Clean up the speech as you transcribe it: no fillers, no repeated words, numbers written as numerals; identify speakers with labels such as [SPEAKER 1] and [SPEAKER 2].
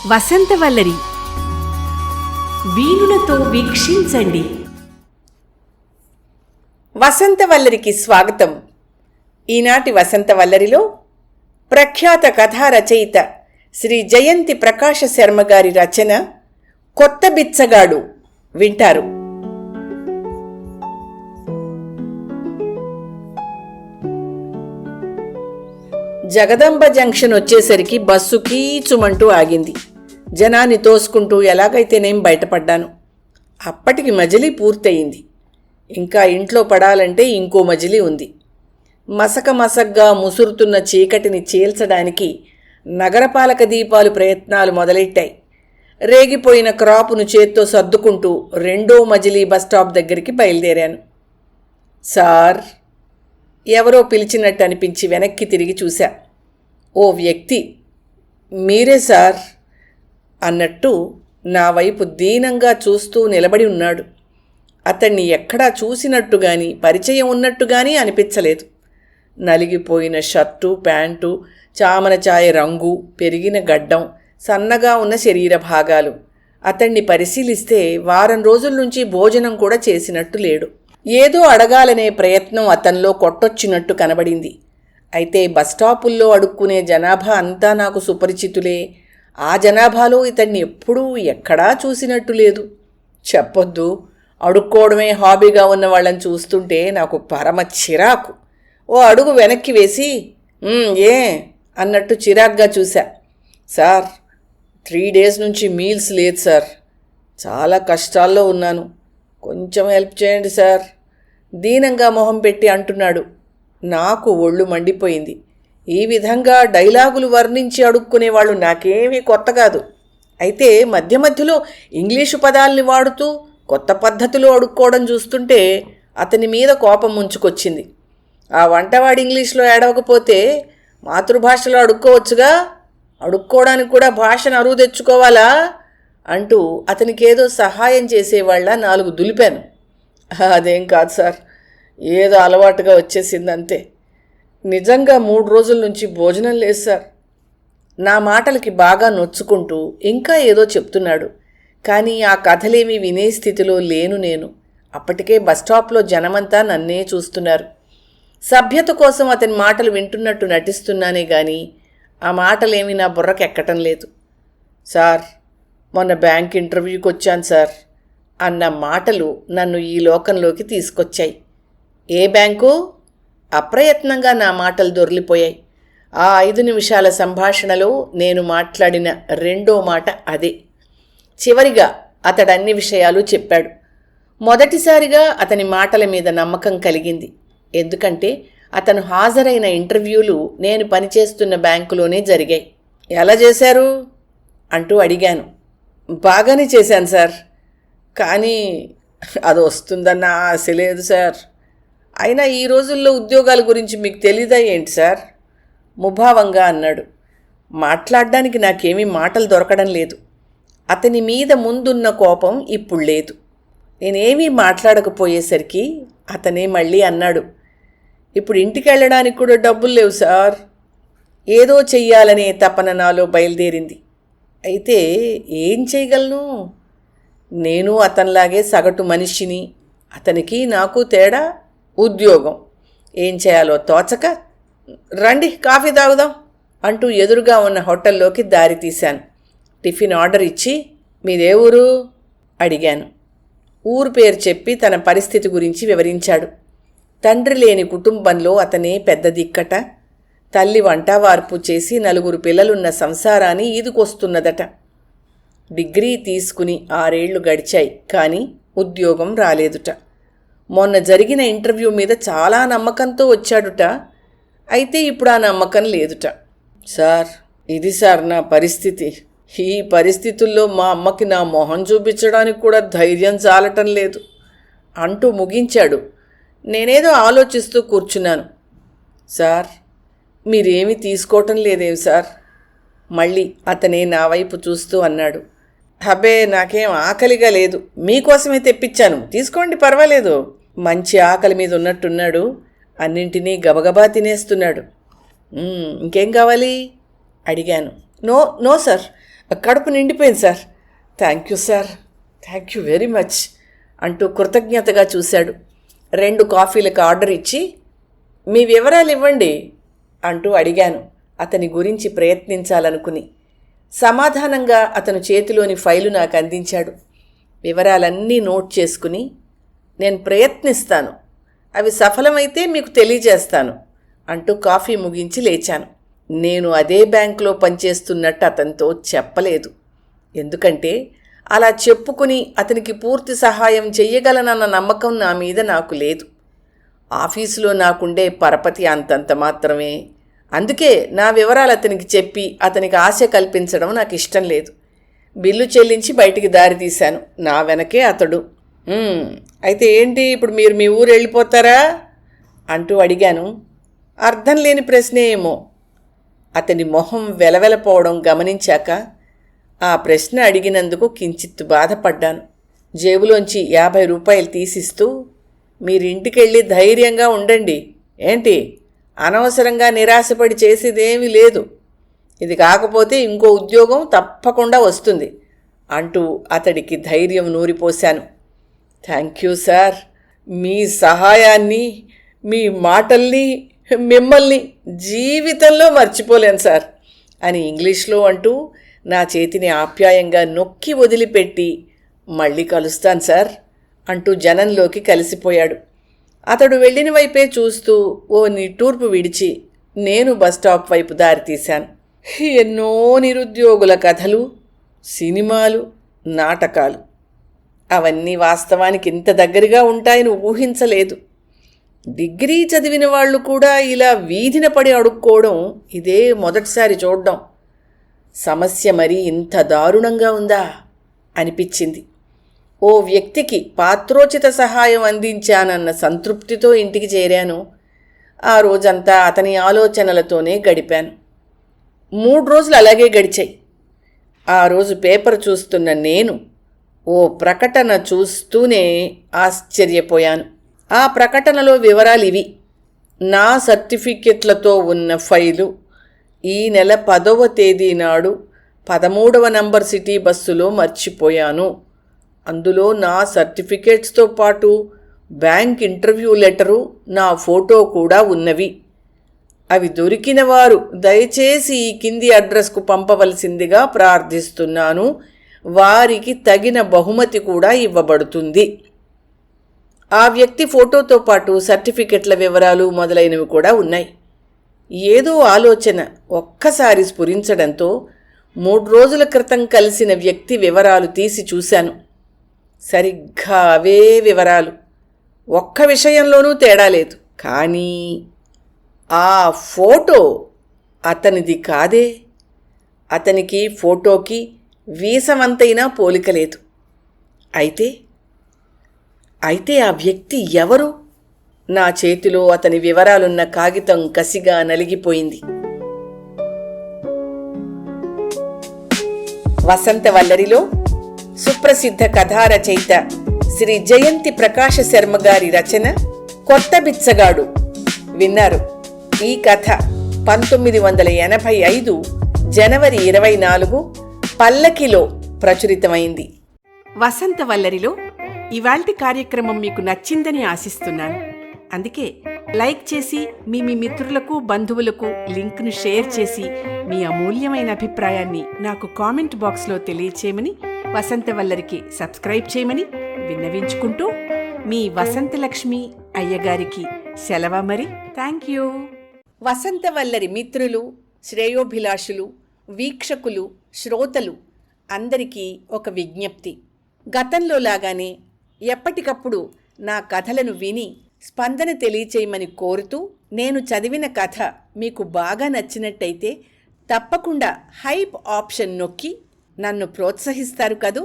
[SPEAKER 1] వసంతవల్లరి వీణులతో వీక్షించండి.
[SPEAKER 2] వసంతవల్లరికి స్వాగతం. ఈనాటి వసంతవల్లరిలో ప్రఖ్యాత కథా రచయిత శ్రీ జయంతి ప్రకాశ శర్మ గారి రచన కొత్త బిచ్చగాడు వింటారు. జగదంబ జంక్షన్ వచ్చేసరికి బస్సు కీచుమంటూ ఆగింది. జనాన్ని తోసుకుంటూ ఎలాగైతేనేం బయటపడ్డాను. అప్పటికి మజిలీ పూర్తయింది. ఇంకా ఇంట్లో పడాలంటే ఇంకో మజిలీ ఉంది. మసకగా ముసురుతున్న చీకటిని చీల్చడానికి నగరపాలక దీపాలు ప్రయత్నాలు మొదలెట్టాయి. రేగిపోయిన క్రాపును చేత్తో సర్దుకుంటూ రెండో మజిలీ బస్టాప్ దగ్గరికి బయలుదేరాను. సార్, ఎవరో పిలిచినట్టు అనిపించి వెనక్కి తిరిగి చూశా. ఓ వ్యక్తి, మీరే సార్ అన్నట్టు నా వైపు దీనంగా చూస్తూ నిలబడి ఉన్నాడు. అతన్ని ఎక్కడా చూసినట్టు కానీ పరిచయం ఉన్నట్టు కానీ అనిపించలేదు. నలిగిపోయిన షర్టు, ప్యాంటు, చామన ఛాయ రంగు, పెరిగిన గడ్డం, సన్నగా ఉన్న శరీర భాగాలు. అతన్ని పరిశీలిస్తే వారం రోజుల నుంచి భోజనం కూడా చేసినట్టు లేడు. ఏదో అడగాలనే ప్రయత్నం అతనిలో కొట్టొచ్చినట్టు కనబడింది. అయితే బస్టాపుల్లో అడుక్కునే జనాభా అంతా నాకు సుపరిచితులే. ఆ జనాభాలో ఇతన్ని ఎప్పుడూ ఎక్కడా చూసినట్టు లేదు. చెప్పొద్దు, అడుక్కోవడమే హాబీగా ఉన్న వాళ్ళని చూస్తుంటే నాకు పరమ చిరాకు. ఓ అడుగు వెనక్కి వేసి ఏ అన్నట్టు చిరాగ్గా చూశా. సార్, 3 days నుంచి మీల్స్ లేదు సార్. చాలా కష్టాల్లో ఉన్నాను. కొంచెం హెల్ప్ చేయండి సార్, దీనంగా మొహం పెట్టి అంటున్నాడు. నాకు ఒళ్ళు మండిపోయింది. ఈ విధంగా డైలాగులు వర్ణించి అడుక్కునేవాళ్ళు నాకేమీ కొత్త కాదు. అయితే మధ్య మధ్యలో ఇంగ్లీషు పదాల్ని వాడుతూ కొత్త పద్ధతిలో అడుక్కోవడం చూస్తుంటే అతని మీద కోపం ముంచుకొచ్చింది. ఆ వంటవాడి ఇంగ్లీష్లో ఏడవకపోతే మాతృభాషలో అడుక్కోవచ్చుగా, అడుక్కోవడానికి కూడా భాషను అరువు తెచ్చుకోవాలా అంటూ అతనికేదో సహాయం చేసేవాళ్ళ 4 దులిపాను. అదేం కాదు సార్, ఏదో అలవాటుగా వచ్చేసిందంతే. నిజంగా 3 రోజుల నుంచి భోజనం లేదు సార్. నా మాటలకి బాగా నొచ్చుకుంటూ ఇంకా ఏదో చెప్తున్నాడు. కానీ ఆ కథలేమీ వినే స్థితిలో లేను నేను. అప్పటికే బస్టాప్లో జనమంతా నన్నే చూస్తున్నారు. సభ్యత కోసం అతని మాటలు వింటున్నట్టు నటిస్తున్నానే గాని ఆ మాటలేమీ నా బుర్రకెక్కటం లేదు. సార్, మొన్న బ్యాంక్ ఇంటర్వ్యూకి వచ్చాను సార్ అన్న మాటలు నన్ను ఈ లోకంలోకి తీసుకొచ్చాయి. ఏ బ్యాంకు? అప్రయత్నంగా నా మాటలు దొర్లిపోయాయి. ఆ 5 నిమిషాల సంభాషణలో నేను మాట్లాడిన రెండో మాట అదే. చివరిగా అతడు అన్ని విషయాలు చెప్పాడు. మొదటిసారిగా అతని మాటల మీద నమ్మకం కలిగింది. ఎందుకంటే అతను హాజరైన ఇంటర్వ్యూలు నేను పనిచేస్తున్న బ్యాంకులోనే జరిగాయి. ఎలా చేశారు అంటూ అడిగాను. బాగానే చేశాను సార్, కానీ అది వస్తుందన్న ఆశ లేదు సార్. అయినా ఈ రోజుల్లో ఉద్యోగాల గురించి మీకు తెలీదా ఏంటి సార్? ముభావంగా అన్నాడు. మాట్లాడడానికి నాకేమీ మాటలు దొరకడం లేదు. అతని మీద ముందున్న కోపం ఇప్పుడు లేదు. నేనేమీ మాట్లాడకపోయేసరికి అతనే మళ్ళీ అన్నాడు. ఇప్పుడు ఇంటికి వెళ్ళడానికి కూడా డబ్బులు లేవు సార్. ఏదో చెయ్యాలనే తపన నాలో బయలుదేరింది. అయితే ఏం చేయగలను? నేను అతనిలాగే సగటు మనిషిని. అతనికి నాకు తేడా ఉద్యోగం. ఏం చేయాలో తోచక, రండి కాఫీ తాగుదాం అంటూ ఎదురుగా ఉన్న హోటల్లోకి దారి తీశాను. టిఫిన్ ఆర్డర్ ఇచ్చి, మీదే ఊరు అడిగాను. ఊరు పేరు చెప్పి తన పరిస్థితి గురించి వివరించాడు. తండ్రి లేని కుటుంబంలో అతనే పెద్ద దిక్కట. తల్లి వంట వార్పు చేసి 4 పిల్లలున్న సంసారాన్ని ఈదుకొస్తున్నదట. డిగ్రీ తీసుకుని 6 ఏళ్లు గడిచాయి, కానీ ఉద్యోగం రాలేదుట. మొన్న జరిగిన ఇంటర్వ్యూ మీద చాలా నమ్మకంతో వచ్చాడుట. అయితే ఇప్పుడు ఆ నమ్మకం లేదుట. సార్, ఇది సార్ నా పరిస్థితి. ఈ పరిస్థితుల్లో మా అమ్మకి నా మొహం చూపించడానికి కూడా ధైర్యం చాలటం లేదు అంటూ ముగించాడు. నేనేదో ఆలోచిస్తూ కూర్చున్నాను. సార్, మీరేమీ తీసుకోవటం లేదేమి సార్? మళ్ళీ అతనే నా వైపు చూస్తూ అన్నాడు. అబ్బే, నాకేం ఆకలిగా లేదు. మీకోసమే తెప్పించాను, తీసుకోండి, పర్వాలేదు. మంచి ఆకలి మీద ఉన్నట్టున్నాడు. అన్నింటినీ గబగబా తినేస్తున్నాడు. ఇంకేం కావాలి అడిగాను. నో సార్, కడుపు నిండిపోయింది sir. Thank you sir, thank you very much అంటూ కృతజ్ఞతగా చూశాడు. 2 కాఫీలకు ఆర్డర్ ఇచ్చి, మీ వివరాలు ఇవ్వండి అంటూ అడిగాను అతని గురించి ప్రయత్నించాలనుకుని. సమాధానంగా అతను చేతిలోని ఫైలు నాకు అందించాడు. వివరాలన్నీ నోట్ చేసుకుని, నేను ప్రయత్నిస్తాను, అవి సఫలమైతే మీకు తెలియజేస్తాను అంటూ కాఫీ ముగించి లేచాను. నేను అదే బ్యాంకులో పనిచేస్తున్నట్టు అతనితో చెప్పలేదు. ఎందుకంటే అలా చెప్పుకుని అతనికి పూర్తి సహాయం చెయ్యగలనన్న నమ్మకం నా మీద నాకు లేదు. ఆఫీసులో నాకుండే పరపతి అంతంత మాత్రమే. అందుకే నా వివరాలు అతనికి చెప్పి అతనికి ఆశ కల్పించడం నాకు ఇష్టం లేదు. బిల్లు చెల్లించి బయటికి దారి తీశాను. నా వెనకే అతడు. అయితే ఏంటి, ఇప్పుడు మీరు మీ ఊరు వెళ్ళిపోతారా అంటూ అడిగాను. అర్థం లేని ప్రశ్నే ఏమో. అతని మొహం వెలవెలపోవడం గమనించాక ఆ ప్రశ్న అడిగినందుకు కించిత్తు బాధపడ్డాను. జేబులోంచి 50 రూపాయలు తీసిస్తూ, మీరింటికెళ్ళి ధైర్యంగా ఉండండి. ఏంటి, అనవసరంగా నిరాశపడి చేసేదేమీ లేదు. ఇది కాకపోతే ఇంకో ఉద్యోగం తప్పకుండా వస్తుంది అంటూ అతడికి ధైర్యం నూరిపోశాను. థ్యాంక్ యూ సార్, మీ సహాయాన్ని, మీ మాటల్ని, మిమ్మల్ని జీవితంలో మర్చిపోలేను సార్ అని ఇంగ్లీష్లో అంటూ నా చేతిని ఆప్యాయంగా నొక్కి వదిలిపెట్టి, మళ్ళీ కలుస్తాను సార్ అంటూ జనంలోకి కలిసిపోయాడు. అతడు వెళ్ళిన వైపే చూస్తూ ఓ నిట్టూర్పు విడిచి నేను బస్టాప్ వైపు దారితీశాను. ఎన్నో నిరుద్యోగుల కథలు, సినిమాలు, నాటకాలు, అవన్నీ వాస్తవానికి ఇంత దగ్గరగా ఉంటాయని ఊహించలేదు. డిగ్రీ చదివిన వాళ్ళు కూడా ఇలా వీధిన పడి అడుక్కోవడం ఇదే మొదటిసారి చూడడం. సమస్య మరీ ఇంత దారుణంగా ఉందా అనిపించింది. ఓ వ్యక్తికి పాత్రోచిత సహాయం అందించానన్న సంతృప్తితో ఇంటికి చేరాను. ఆ రోజంతా అతని ఆలోచనలతోనే గడిపాను. 3 రోజులు అలాగే గడిచాయి. ఆ రోజు పేపర్ చూస్తున్న నేను ఓ ప్రకటన చూస్తూనే ఆశ్చర్యపోయాను. ఆ ప్రకటనలో వివరాలు ఇవి: నా సర్టిఫికెట్లతో ఉన్న ఫైలు ఈ నెల 10వ తేదీ నాడు 13వ నంబర్ సిటీ బస్సులో మర్చిపోయాను. అందులో నా సర్టిఫికేట్స్తో పాటు బ్యాంక్ ఇంటర్వ్యూ లెటరు, నా ఫోటో కూడా ఉన్నవి. అవి దొరికిన వారు దయచేసి ఈ కింది అడ్రస్కు పంపవలసిందిగా ప్రార్థిస్తున్నాను. వారికి తగిన బహుమతి కూడా ఇవ్వబడుతుంది. ఆ వ్యక్తి ఫోటోతో పాటు సర్టిఫికెట్ల వివరాలు మొదలైనవి కూడా ఉన్నాయి. ఏదో ఆలోచన ఒక్కసారి స్ఫురించడంతో 3 రోజుల క్రితం కలిసిన వ్యక్తి వివరాలు తీసి చూశాను. సరిగ్గా అవే వివరాలు, ఒక్క విషయంలోనూ తేడా లేదు. కానీ ఆ ఫోటో అతనిది కాదే. అతనికి ఫోటోకి వీసమంతైనా పోలిక లేదు. అయితే ఆ వ్యక్తి ఎవరు? నా చేతిలో అతని వివరాలున్న కాగితం కసిగా నలిగిపోయింది. వసంతవల్లరిలో సుప్రసిద్ధ కథా రచయిత శ్రీ జయంతి ప్రకాశ శర్మ గారి రచన కొత్త బిచ్చగాడు విన్నారు. ఈ కథ 1985 జనవరి 24 పల్లకిలో ప్రచురితమైంది.
[SPEAKER 1] వసంతవల్లరిలో ఇవాల్టి కార్యక్రమం మీకు నచ్చిందని ఆశిస్తున్నాను. అందుకే లైక్ చేసి మీ మిత్రులకు, బంధువులకు లింక్ను షేర్ చేసి మీ అమూల్యమైన అభిప్రాయాన్ని నాకు కామెంట్ బాక్స్లో తెలియచేయమని, వసంతవల్లరికి సబ్స్క్రైబ్ చేయమని విన్నవించుకుంటూ మీ వసంతలక్ష్మి అయ్యగారికి సెలవు. మరి థ్యాంక్ యూ.
[SPEAKER 2] వసంతవల్లరి మిత్రులు, శ్రేయోభిలాషులు, వీక్షకులు, శ్రోతలు అందరికీ ఒక విజ్ఞప్తి. గతంలో లాగానే ఎప్పటికప్పుడు నా కథలను విని స్పందన తెలియచేయమని కోరుతూ, నేను చదివిన కథ మీకు బాగా నచ్చినట్టయితే తప్పకుండా హైప్ ఆప్షన్ నొక్కి నన్ను ప్రోత్సహిస్తారు కదూ.